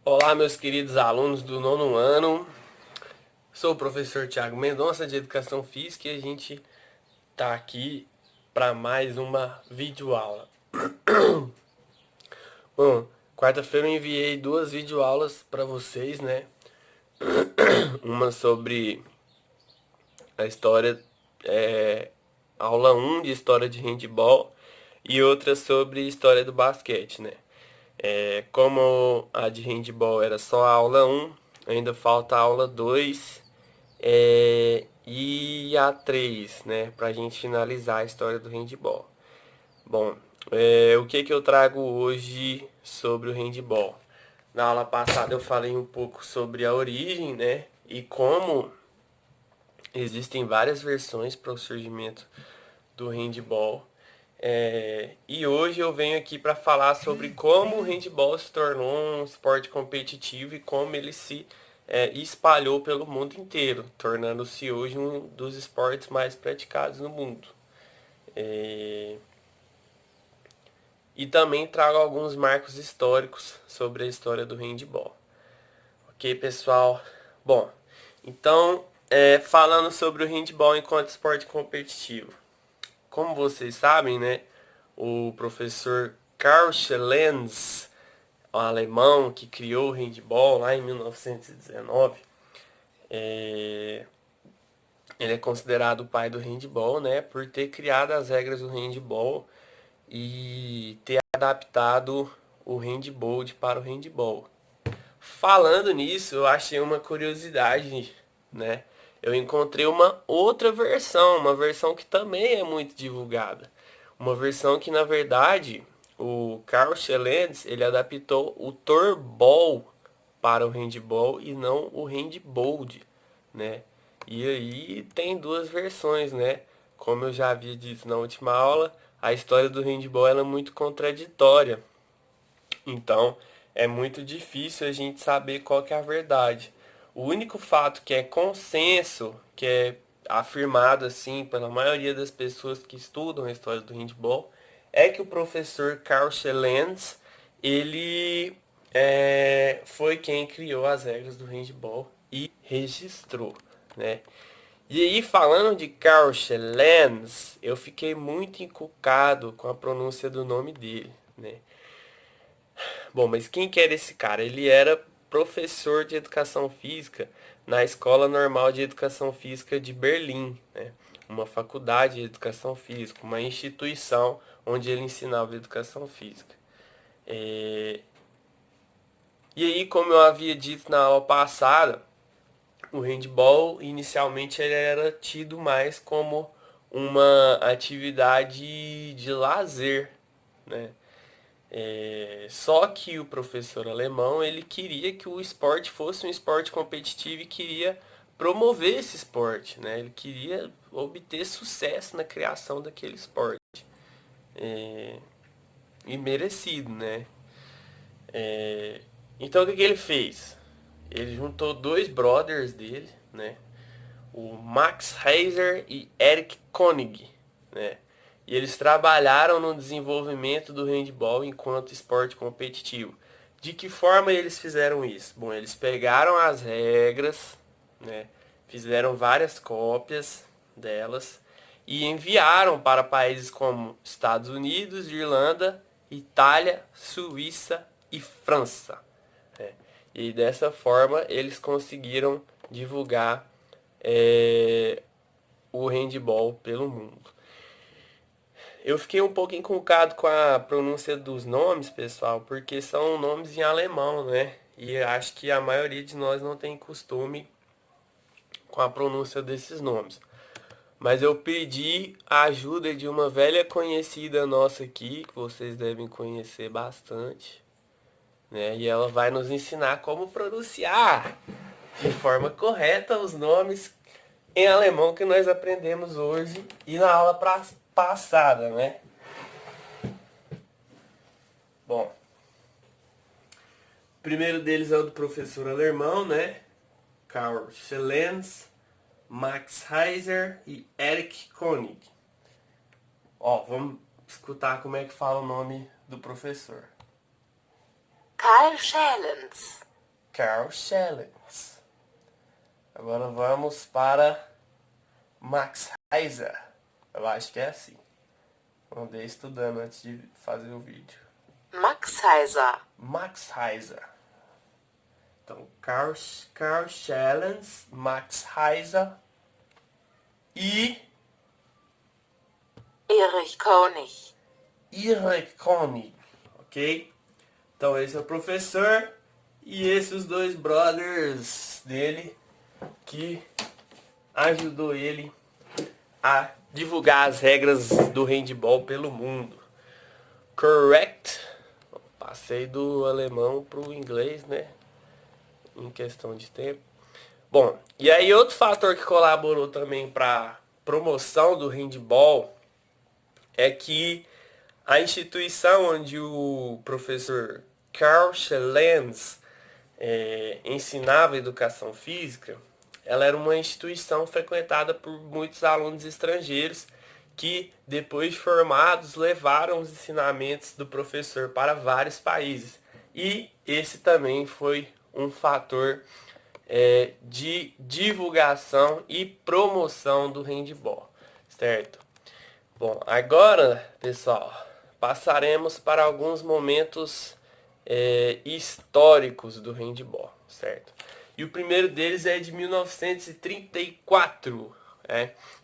Olá, meus queridos alunos do nono ano. Sou o professor Tiago Mendonça, de Educação Física, e a gente está aqui para mais uma videoaula. Bom, quarta-feira eu enviei duas videoaulas para vocês, né? Uma sobre a história, aula um de História de Handball, e outra sobre História do Basquete, né? Como a de handball era só a aula um, ainda falta a aula 2 e a 3, né? Pra gente finalizar a história do handball. Bom, o que que eu trago hoje sobre o handball? Na aula passada eu falei um pouco sobre a origem, né? E como existem várias versões para o surgimento do handball. E hoje eu venho aqui para falar sobre como o handball se tornou um esporte competitivo e como ele se espalhou pelo mundo inteiro, tornando-se hoje um dos esportes mais praticados no mundo. E também trago alguns marcos históricos sobre a história do handball. Ok, pessoal? Bom, então, falando sobre o handball enquanto esporte competitivo. Como vocês sabem, né, o professor Karl Schlenz, um alemão que criou o handball lá em 1919, ele é considerado o pai do handball, né, por ter criado as regras do handball e ter adaptado o handball para o handball. Falando nisso, eu achei uma curiosidade, né? Eu encontrei uma outra versão, uma versão que também é muito divulgada. Uma versão que, na verdade, o Carl Schellens, ele adaptou o Torball para o handball e não o handball, né? E aí tem duas versões, né? Como eu já havia dito na última aula, a história do handball ela é muito contraditória. Então, é muito difícil a gente saber qual que é a verdade. O único fato que é consenso, que é afirmado assim pela maioria das pessoas que estudam a história do handball, é que o professor Karl Schellens, ele foi quem criou as regras do handball e registrou, né? E aí, falando de Karl Schellens, eu fiquei muito encucado com a pronúncia do nome dele, né? Bom, mas quem que era esse cara? Ele era professor de educação física na Escola Normal de Educação Física de Berlim, né? Uma faculdade de educação física, uma instituição onde ele ensinava educação física. É, E aí, como eu havia dito na aula passada, o handball inicialmente ele era tido mais como uma atividade de lazer, né? Só que o professor alemão ele queria que o esporte fosse um esporte competitivo e queria promover esse esporte, né? Ele queria obter sucesso na criação daquele esporte e merecido, né? Então o que, que ele fez? Ele juntou dois brothers dele, né? O Max Heiser e Eric Koenig, né? E eles trabalharam no desenvolvimento do handball enquanto esporte competitivo. De que forma eles fizeram isso? Bom, eles pegaram as regras, né? Fizeram várias cópias delas e enviaram para países como Estados Unidos, Irlanda, Itália, Suíça e França, né? E dessa forma eles conseguiram divulgar é, o handball pelo mundo. Eu fiquei um pouco encucado com a pronúncia dos nomes, pessoal, porque são nomes em alemão, né? E acho que a maioria de nós não tem costume com a pronúncia desses nomes. Mas eu pedi a ajuda de uma velha conhecida nossa aqui, que vocês devem conhecer bastante, né? E ela vai nos ensinar como pronunciar de forma correta os nomes em alemão que nós aprendemos hoje e na aula passada, né? Bom, o primeiro deles é o do professor alemão, né? Karl Schellens, Max Heiser e Erich Koenig. Ó, vamos escutar como é que fala o nome do professor. Karl Schellens, Carl Schellens. Agora vamos para Max Heiser. Eu acho que é assim. Andei estudando antes de fazer o vídeo. Max Heiser. Max Heiser. Então, Carl Schellens, Max Heiser e Erich König. Erich König, ok? Então esse é o professor e esses dois brothers dele que ajudou ele a divulgar as regras do handball pelo mundo. Correct? Passei do alemão pro inglês, né? Em questão de tempo. Bom, e aí outro fator que colaborou também para promoção do handball é que a instituição onde o professor Carl Schellens ensinava educação física, ela era uma instituição frequentada por muitos alunos estrangeiros que, depois de formados, levaram os ensinamentos do professor para vários países. E esse também foi um fator de divulgação e promoção do handball, certo? Bom, agora, pessoal, passaremos para alguns momentos históricos do handball, certo? E o primeiro deles é de 1934. O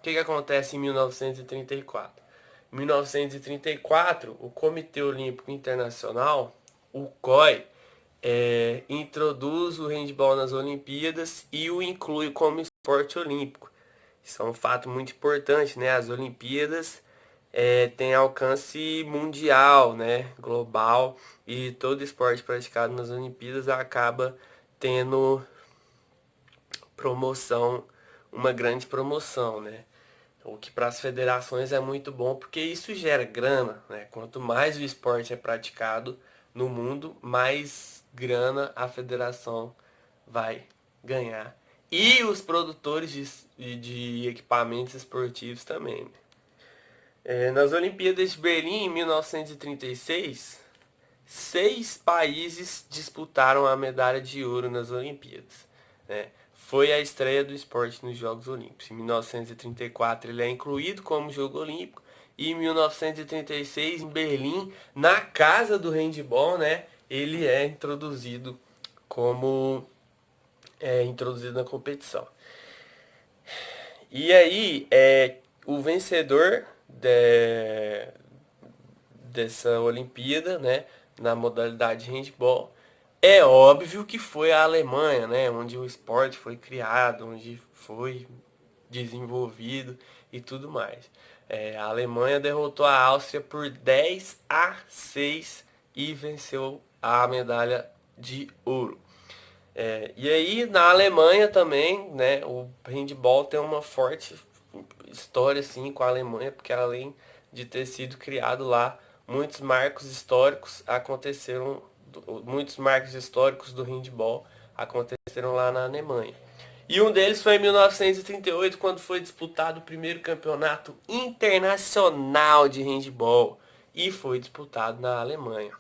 que acontece em 1934? Em 1934, o Comitê Olímpico Internacional, o COI, introduz o handball nas Olimpíadas e o inclui como esporte olímpico. Isso é um fato muito importante, né? As Olimpíadas têm alcance mundial, né? Global, e todo esporte praticado nas Olimpíadas acaba tendo promoção, uma grande promoção, né? O que para as federações é muito bom, porque isso gera grana, né? Quanto mais o esporte é praticado no mundo, mais grana a federação vai ganhar. E os produtores de equipamentos esportivos também, né? Nas Olimpíadas de Berlim, em 1936, 6 países disputaram a medalha de ouro nas Olimpíadas, né? Foi a estreia do esporte nos Jogos Olímpicos. Em 1934 ele é incluído como Jogo Olímpico e em 1936 em Berlim, na casa do handball, né, ele é introduzido como introduzido na competição. E aí o vencedor dessa Olimpíada, né, na modalidade de handball, é óbvio que foi a Alemanha, né, onde o esporte foi criado, onde foi desenvolvido e tudo mais. A Alemanha derrotou a Áustria por 10-6 e venceu a medalha de ouro. E aí na Alemanha também, né, o handball tem uma forte história assim com a Alemanha, porque além de ter sido criado lá, muitos marcos históricos aconteceram, muitos marcos históricos do handball aconteceram lá na Alemanha. E um deles foi em 1938, quando foi disputado o primeiro campeonato internacional de handball, e foi disputado na Alemanha.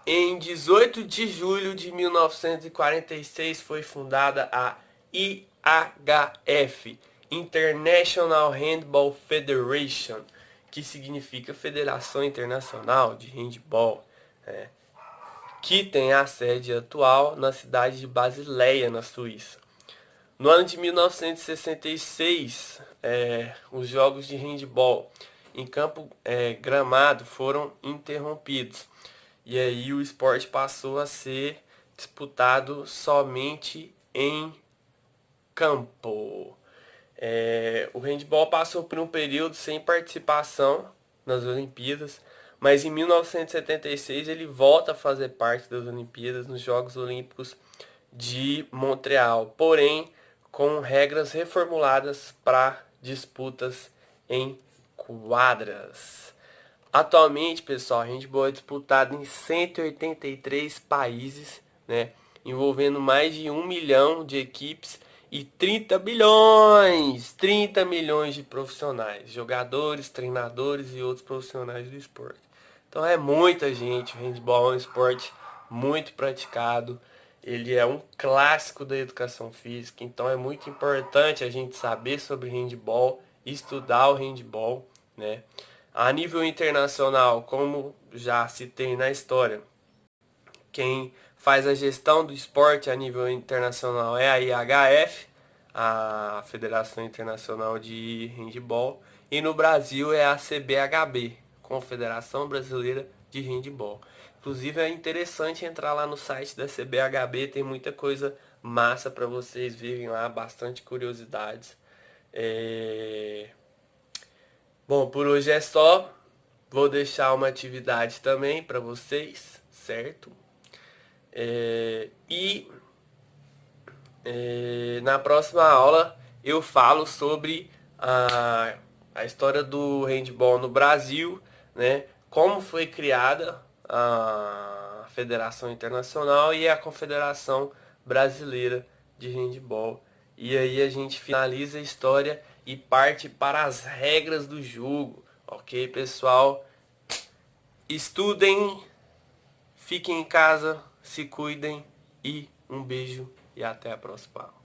Em 18 de julho de 1946 foi fundada a IHF, International Handball Federation, que significa Federação Internacional de Handball, né, que tem a sede atual na cidade de Basileia, na Suíça. No ano de 1966, os jogos de handball em campo gramado foram interrompidos. E aí o esporte passou a ser disputado somente em campo. O handball passou por um período sem participação nas Olimpíadas, mas em 1976 ele volta a fazer parte das Olimpíadas nos Jogos Olímpicos de Montreal, porém com regras reformuladas para disputas em quadras. Atualmente, pessoal, o handball é disputado em 183 países, né, envolvendo mais de 1 milhão de equipes e 30 milhões de profissionais, jogadores, treinadores e outros profissionais do esporte. Então é muita gente, o handball é um esporte muito praticado, Ele é um clássico da educação física, então é muito importante a gente saber sobre handball, estudar o handball, né? A nível internacional, como já citei na história, quem faz a gestão do esporte a nível internacional é a IHF, a Federação Internacional de Handball, e no Brasil é a CBHB, Confederação Brasileira de Handball. Inclusive é interessante entrar lá no site da CBHB, tem muita coisa massa para vocês verem lá, bastante curiosidades. Bom, por hoje é só. Vou deixar uma atividade também para vocês, certo? E na próxima aula eu falo sobre a história do handball no Brasil, né? Como foi criada a Federação Internacional e a Confederação Brasileira de Handball. E aí a gente finaliza a história e parte para as regras do jogo, ok, pessoal? Estudem, fiquem em casa, se cuidem e um beijo e até a próxima.